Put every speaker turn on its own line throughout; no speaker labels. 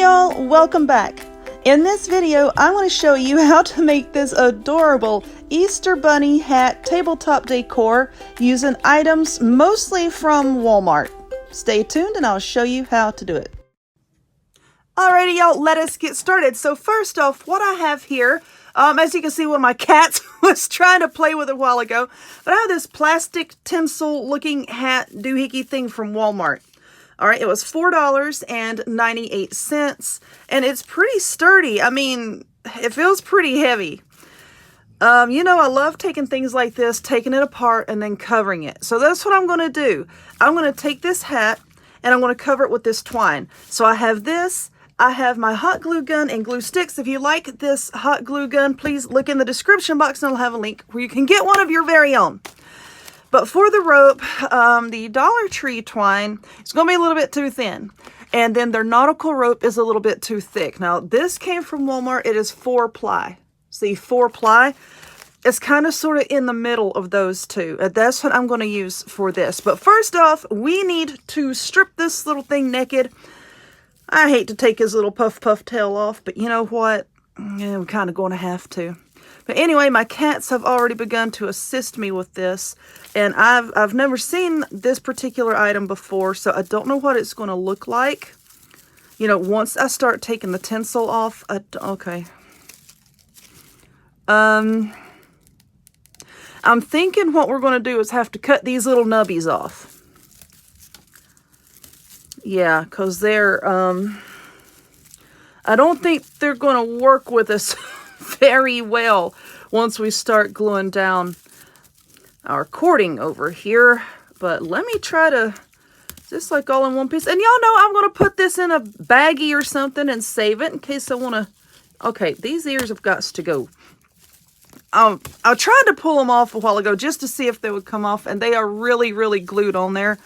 y'all, welcome back. In this video, I'm going to show you how to make this adorable Easter Bunny hat tabletop decor using items mostly from Walmart. Stay tuned and I'll show you how to do it. Alrighty y'all, let us get started. So first off, what I have here, as you can see, one of my cats was trying to play with it a while ago, but I have this plastic tinsel looking hat doohickey thing from Walmart. Alright, it was $4.98, and it's pretty sturdy. I mean, it feels pretty heavy. You know, I love taking things like this, taking it apart, and then covering it. So that's what I'm going to do. I'm going to take this hat, and I'm going to cover it with this twine. So I have this. I have my hot glue gun and glue sticks. If you like this hot glue gun, please look in the description box, and I'll have a link where you can get one of your very own. But for the rope, the Dollar Tree twine is going to be a little bit too thin. And then their nautical rope is a little bit too thick. Now, this came from Walmart. It is 4-ply. See, 4-ply. It's kind of sort of in the middle of those two. That's what I'm going to use for this. But first off, we need to strip this little thing naked. I hate to take his little puff tail off, but you know what? I'm kind of going to have to. But anyway, my cats have already begun to assist me with this, and I've never seen this particular item before, so I don't know what it's going to look like. You know, once I start taking the tinsel off, okay. I'm thinking what we're going to do is have to cut these little nubbies off. Yeah, because they're, I don't think they're going to work with us very well once we start gluing down our cording over here. But let me try to, is this like all in one piece? And y'all know I'm going to put this in a baggie or something and save it in case I want to. Okay, these ears have got to go. I tried to pull them off a while ago just to see if they would come off, and they are really, really glued on there.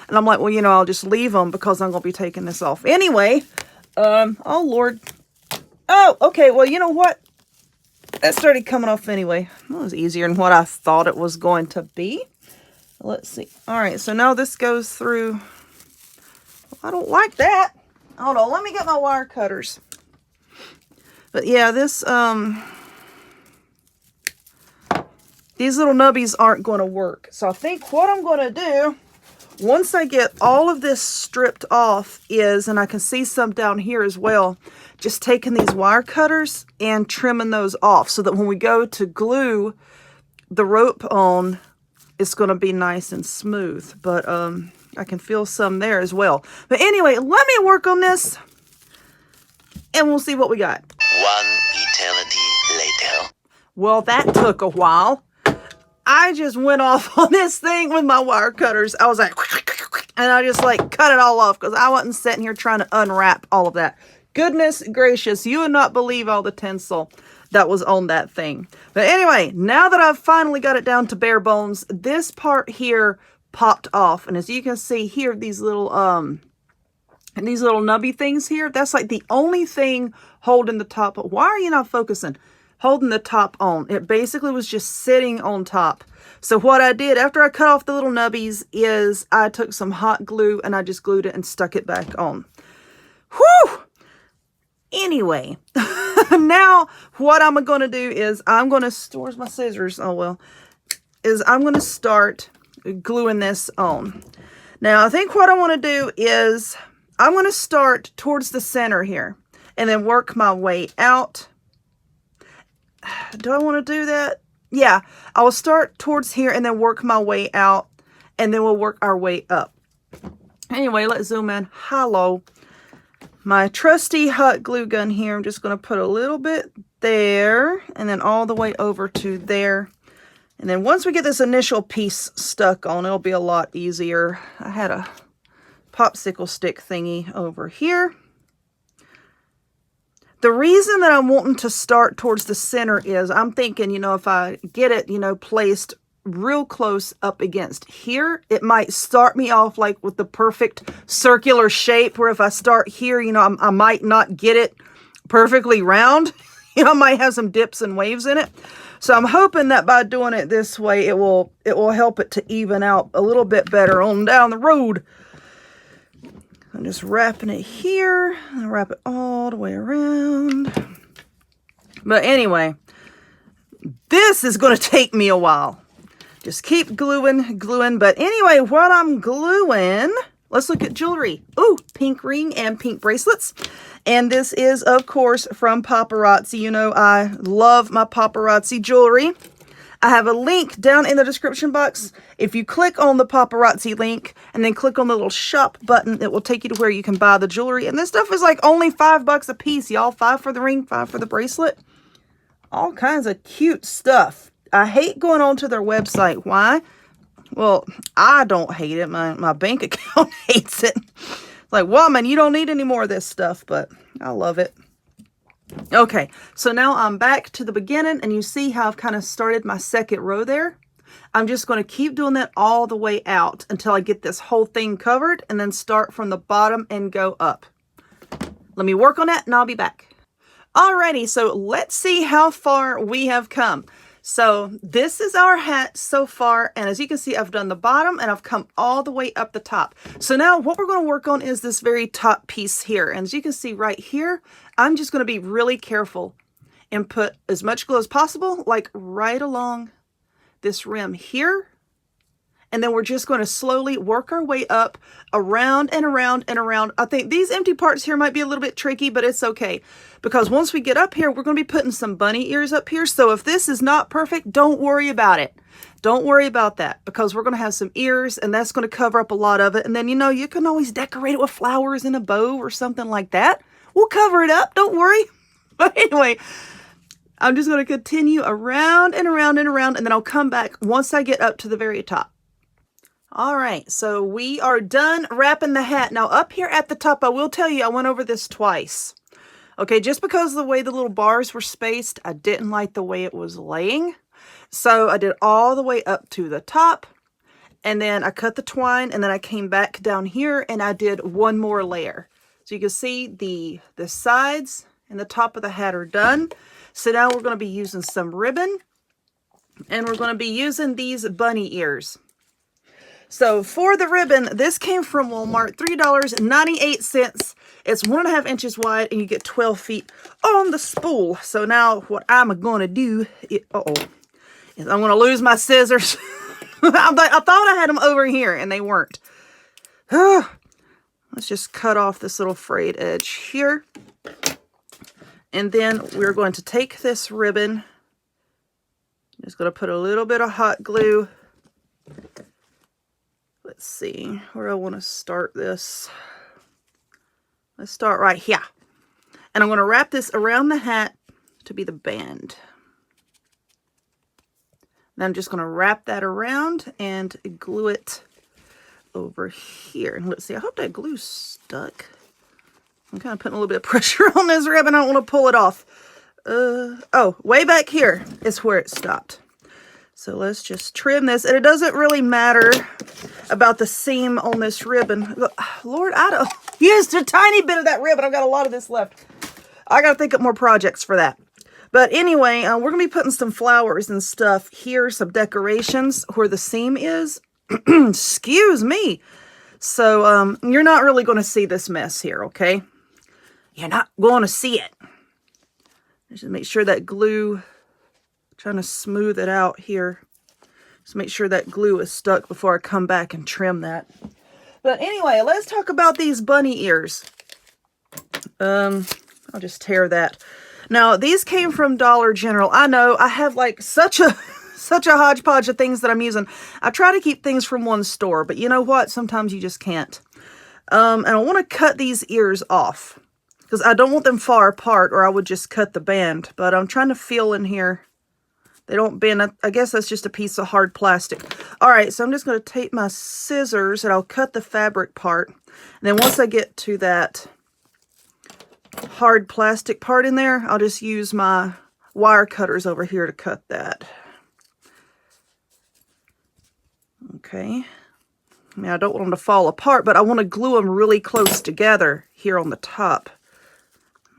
And I'm like, well, you know, I'll just leave them because I'm going to be taking this off. Anyway, oh, Lord. Oh, okay, well, you know what? That started coming off anyway. That was easier than what I thought it was going to be. Let's see. All right, so now this goes through. Well, I don't like that. Hold on, let me get my wire cutters. But yeah, this, these little nubbies aren't going to work. So I think what I'm going to do, once I get all of this stripped off is, and I can see some down here as well, just taking these wire cutters and trimming those off so that when we go to glue the rope on, it's going to be nice and smooth. But I can feel some there as well. But anyway, let me work on this and we'll see what we got.
One eternity later.
Well, that took a while. I just went off on this thing with my wire cutters. I was like, and I just like cut it all off because I wasn't sitting here trying to unwrap all of that. Goodness gracious, you would not believe all the tinsel that was on that thing. But anyway, now that I've finally got it down to bare bones, this part here popped off. And as you can see here, these little nubby things here, that's like the only thing holding the top. Why are you not focusing? Holding the top on. It basically was just sitting on top. So what I did after I cut off the little nubbies is I took some hot glue and I just glued it and stuck it back on. Whew! Anyway, now what I'm going to do is I'm going to, where's my scissors? Oh, well, is I'm going to start gluing this on. Now, I think what I want to do is I'm going to start towards the center here and then work my way out. Do I want to do that? Yeah, I will start towards here and then work my way out, and then we'll work our way up. Anyway, let's zoom in. Hello. My trusty hot glue gun here, I'm just going to put a little bit there, and then all the way over to there. And then once we get this initial piece stuck on, it'll be a lot easier. I had a popsicle stick thingy over here. The reason that I'm wanting to start towards the center is I'm thinking, you know, if I get it, you know, placed real close up against here, it might start me off like with the perfect circular shape where if I start here, you know, I might not get it perfectly round. You know, I might have some dips and waves in it. So I'm hoping that by doing it this way, it will help it to even out a little bit better on down the road. I'm just wrapping it here. And wrap it all the way around. But anyway, this is going to take me a while. Just keep gluing. But anyway, while I'm gluing, let's look at jewelry. Ooh, pink ring and pink bracelets. And this is, of course, from Paparazzi. You know, I love my Paparazzi jewelry. I have a link down in the description box. If you click on the Paparazzi link and then click on the little shop button, it will take you to where you can buy the jewelry. And this stuff is like only $5 a piece, y'all. 5 for the ring, 5 for the bracelet. All kinds of cute stuff. I hate going onto their website. Why? Well, I don't hate it. My bank account hates it. It's like, woman, you don't need any more of this stuff, but I love it. Okay, so now I'm back to the beginning, and you see how I've kind of started my second row there. I'm just going to keep doing that all the way out until I get this whole thing covered, and then start from the bottom and go up. Let me work on that, and I'll be back. Alrighty, so let's see how far we have come. So this is our hat so far, and as you can see, I've done the bottom and I've come all the way up the top. So now what we're going to work on is this very top piece here. And as you can see right here, I'm just going to be really careful and put as much glue as possible, like right along this rim here. And then we're just going to slowly work our way up around and around and around. I think these empty parts here might be a little bit tricky, but it's okay. Because once we get up here, we're going to be putting some bunny ears up here. So if this is not perfect, don't worry about it. Don't worry about that, because we're going to have some ears and that's going to cover up a lot of it. And then, you know, you can always decorate it with flowers and a bow or something like that. We'll cover it up. Don't worry. But anyway, I'm just going to continue around and around and around, and then I'll come back once I get up to the very top. All right, so we are done wrapping the hat. Now up here at the top, I will tell you, I went over this twice. Okay, just because of the way the little bars were spaced, I didn't like the way it was laying. So I did all the way up to the top, and then I cut the twine, and then I came back down here and I did one more layer. So you can see the sides and the top of the hat are done. So now we're going to be using some ribbon, and we're going to be using these bunny ears. So for the ribbon, this came from Walmart, $3.98. It's 1.5 inches wide, and you get 12 feet on the spool. So now what I'm going to do, is I'm going to lose my scissors. I thought I had them over here, and they weren't. Let's just cut off this little frayed edge here. And then we're going to take this ribbon. Just going to put a little bit of hot glue. Let's see where I want to start this. Let's start right here. And I'm going to wrap this around the hat to be the band. Then I'm just going to wrap that around and glue it over here. And let's see, I hope that glue's stuck. I'm kind of putting a little bit of pressure on this ribbon. I don't want to pull it off. Oh, way back here is where it stopped. So let's just trim this. And it doesn't really matter about the seam on this ribbon. Lord, I don't used a tiny bit of that ribbon. I've got a lot of this left. I got to think up more projects for that. But anyway, we're going to be putting some flowers and stuff here, some decorations where the seam is. Excuse me. So you're not really going to see this mess here, okay? You're not going to see it. Just make sure that glue, trying to smooth it out here. Just make sure that glue is stuck before I come back and trim that. But anyway, let's talk about these bunny ears. I'll just tear that. Now, these came from Dollar General. I know I have like such a hodgepodge of things that I'm using. I try to keep things from one store, but you know what? Sometimes you just can't. And I want to cut these ears off because I don't want them far apart, or I would just cut the band. But I'm trying to feel in here. They don't bend. I guess that's just a piece of hard plastic. All right, so I'm just going to take my scissors and I'll cut the fabric part. And then once I get to that hard plastic part in there, I'll just use my wire cutters over here to cut that. Okay. I mean, I don't want them to fall apart, but I want to glue them really close together here on the top.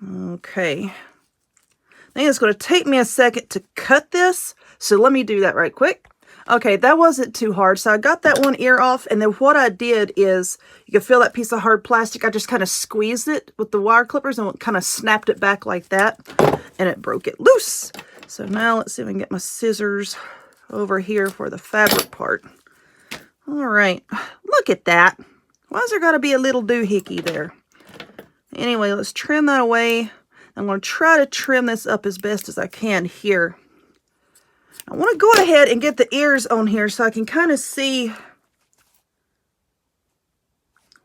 Okay. I think it's going to take me a second to cut this, so let me do that right quick. Okay, that wasn't too hard. So I got that one ear off, and then what I did is, you can feel that piece of hard plastic. I just kind of squeezed it with the wire clippers and kind of snapped it back like that, and it broke it loose. So now let's see if I can get my scissors over here for the fabric part. All right, look at that. Why's there got to be a little doohickey there? Anyway, let's trim that away. I'm going to try to trim this up as best as I can here. I want to go ahead and get the ears on here so I can kind of see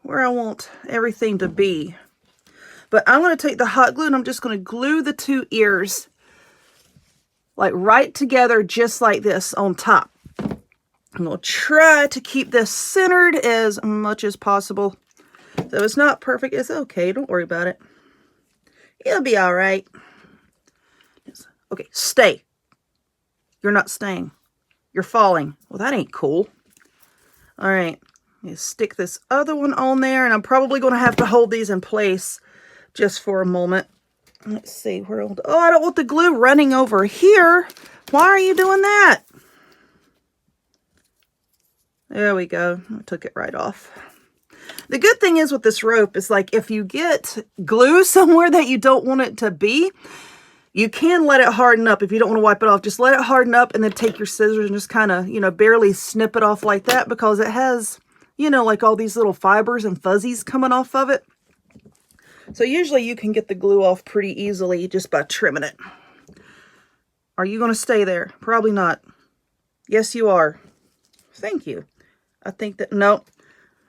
where I want everything to be. But I'm going to take the hot glue and I'm just going to glue the two ears like right together, just like this on top. I'm going to try to keep this centered as much as possible. So it's not perfect. It's okay. Don't worry about it. It'll be all right. Okay, stay. You're not staying. You're falling. Well, that ain't cool. All right. You stick this other one on there, and I'm probably going to have to hold these in place just for a moment. Let's see. Oh, I don't want the glue running over here. Why are you doing that? There we go. I took it right off. The good thing is with this rope is like if you get glue somewhere that you don't want it to be, you can let it harden up. If you don't want to wipe it off, just let it harden up and then take your scissors and just kind of, you know, barely snip it off like that, because it has, you know, like all these little fibers and fuzzies coming off of it. So usually you can get the glue off pretty easily just by trimming it. Are you going to stay there? Probably not. Yes, you are. Thank you. I think that, no.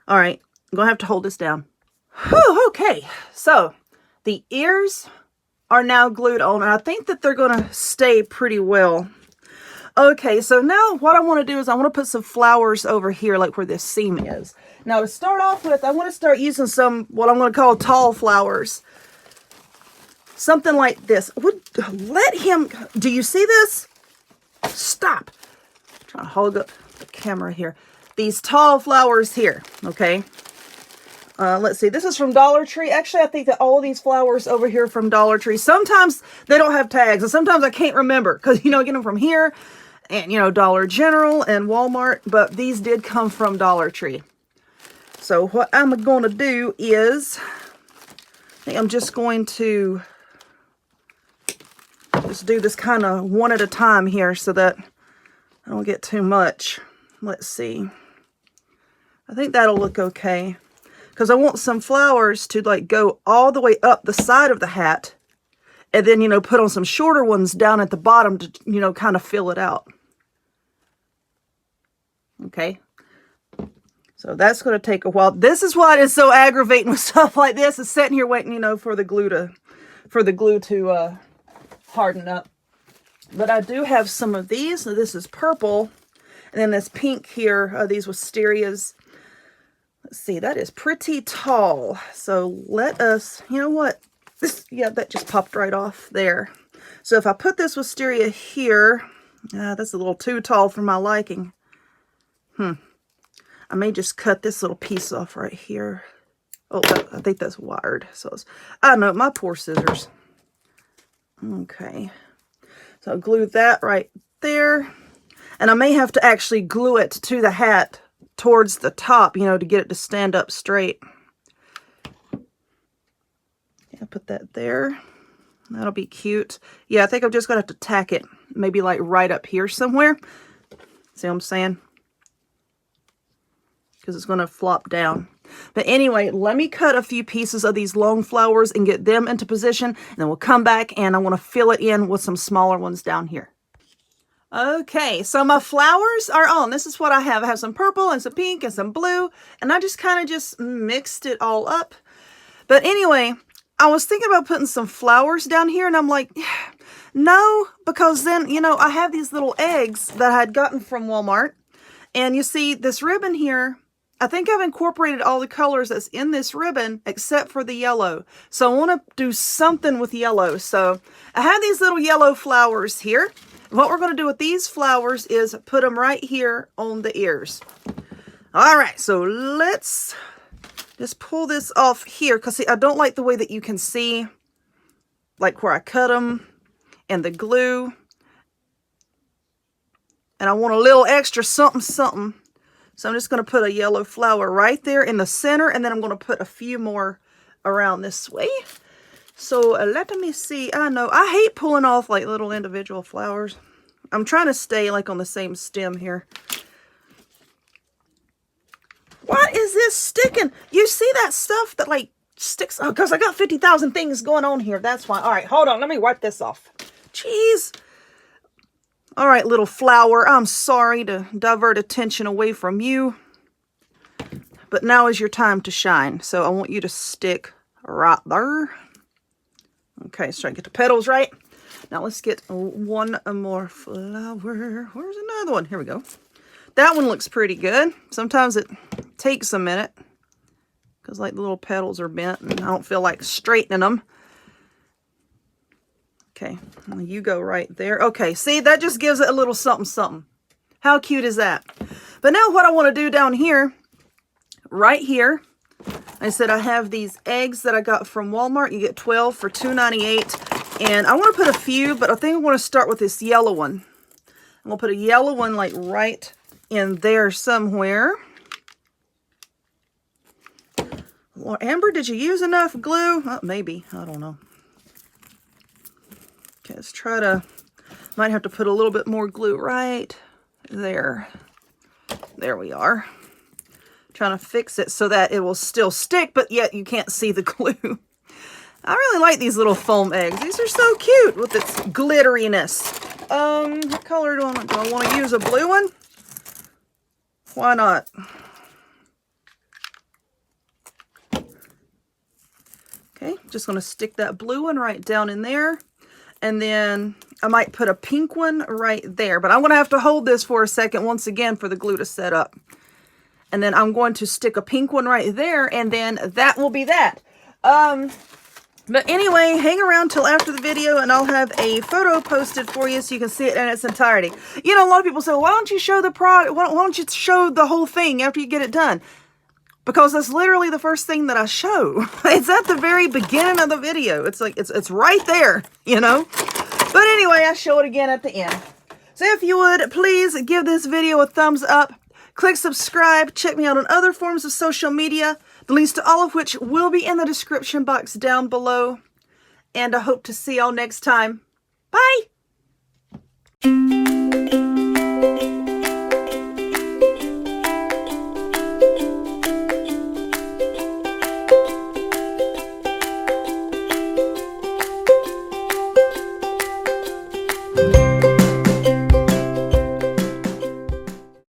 All right. I'm going to have to hold this down. Whew, okay. So the ears are now glued on, and I think that they're going to stay pretty well. Okay, so now what I want to do is I want to put some flowers over here, like where this seam is. Now to start off with, I want to start using some, what I'm going to call tall flowers. Something like this. Let him, do you see this? Stop. I'm trying to hold up the camera here. These tall flowers here, okay? Let's see, this is from Dollar Tree. Actually, I think that all of these flowers over here are from Dollar Tree. Sometimes they don't have tags, and sometimes I can't remember because, you know, I get them from here and, you know, Dollar General and Walmart, but these did come from Dollar Tree. So what I'm going to do is, I think I'm just going to just do this kind of one at a time here so that I don't get too much. Let's see. I think that'll look okay. Because I want some flowers to like go all the way up the side of the hat. And then, you know, put on some shorter ones down at the bottom to, you know, kind of fill it out. Okay. So that's going to take a while. This is why it is so aggravating with stuff like this. Is sitting here waiting, you know, for the glue to harden up. But I do have some of these. So this is purple. And then this pink here, these wisterias. Let's see, that is pretty tall. So let us, you know what? This, yeah, that just popped right off there. So if I put this wisteria here, that's a little too tall for my liking. I may just cut this little piece off right here. Oh, I think that's wired. So it's, I know, my poor scissors. Okay. So I'll glue that right there. And I may have to actually glue it to the hat towards the top, you know, to get it to stand up straight. Yeah, put that there. That'll be cute. Yeah, I think I'm just going to have to tack it maybe like right up here somewhere. See what I'm saying? Because it's going to flop down. But anyway, let me cut a few pieces of these long flowers and get them into position. And then we'll come back and I want to fill it in with some smaller ones down here. Okay, so my flowers are on. This is what I have. I have some purple and some pink and some blue. And I just kind of just mixed it all up. But anyway, I was thinking about putting some flowers down here. And I'm like, no, because then, you know, I have these little eggs that I had gotten from Walmart. And you see this ribbon here, I think I've incorporated all the colors that's in this ribbon except for the yellow. So I want to do something with yellow. So I have these little yellow flowers here. What we're going to do with these flowers is put them right here on the ears. All right, so let's just pull this off here. Because, see, I don't like the way that you can see, like, where I cut them and the glue. And I want a little extra something, something. So I'm just going to put a yellow flower right there in the center. And then I'm going to put a few more around this way. So let me see. I know I hate pulling off like little individual flowers. I'm trying to stay like on the same stem here. What is this sticking? You see that stuff that like sticks? Oh, because I got 50,000 things going on here. That's why. All right, hold on. Let me wipe this off. Jeez. All right, little flower. I'm sorry to divert attention away from you. But now is your time to shine. So I want you to stick right there. Okay, so try to get the petals right. Now let's get one more flower. Where's another one? Here we go. That one looks pretty good. Sometimes it takes a minute because like the little petals are bent and I don't feel like straightening them. Okay, you go right there. Okay, see, that just gives it a little something, something. How cute is that? But now what I want to do down here, right here, I said I have these eggs that I got from Walmart. You get 12 for $2.98. And I want to put a few, but I think I want to start with this yellow one. I'm going to put a yellow one like right in there somewhere. Well, Amber, did you use enough glue? Maybe. I don't know. Okay, let's try to... Might have to put a little bit more glue right there. There we are. Trying to fix it so that it will still stick, but yet you can't see the glue. I really like these little foam eggs. These are so cute with its glitteriness. What color do I want? Do I want to use a blue one? Why not? Okay, just going to stick that blue one right down in there. And then I might put a pink one right there. But I'm going to have to hold this for a second once again for the glue to set up. And then I'm going to stick a pink one right there. And then that will be that. But anyway, hang around till after the video and I'll have a photo posted for you so you can see it in its entirety. You know, a lot of people say, why don't you show the product? Why don't you show the whole thing after you get it done? Because that's literally the first thing that I show. It's at the very beginning of the video. It's like, it's right there, you know? But anyway, I show it again at the end. So if you would, please give this video a thumbs up. Click subscribe. Check me out on other forms of social media. The links to all of which will be in the description box down below. And I hope to see y'all next time. Bye!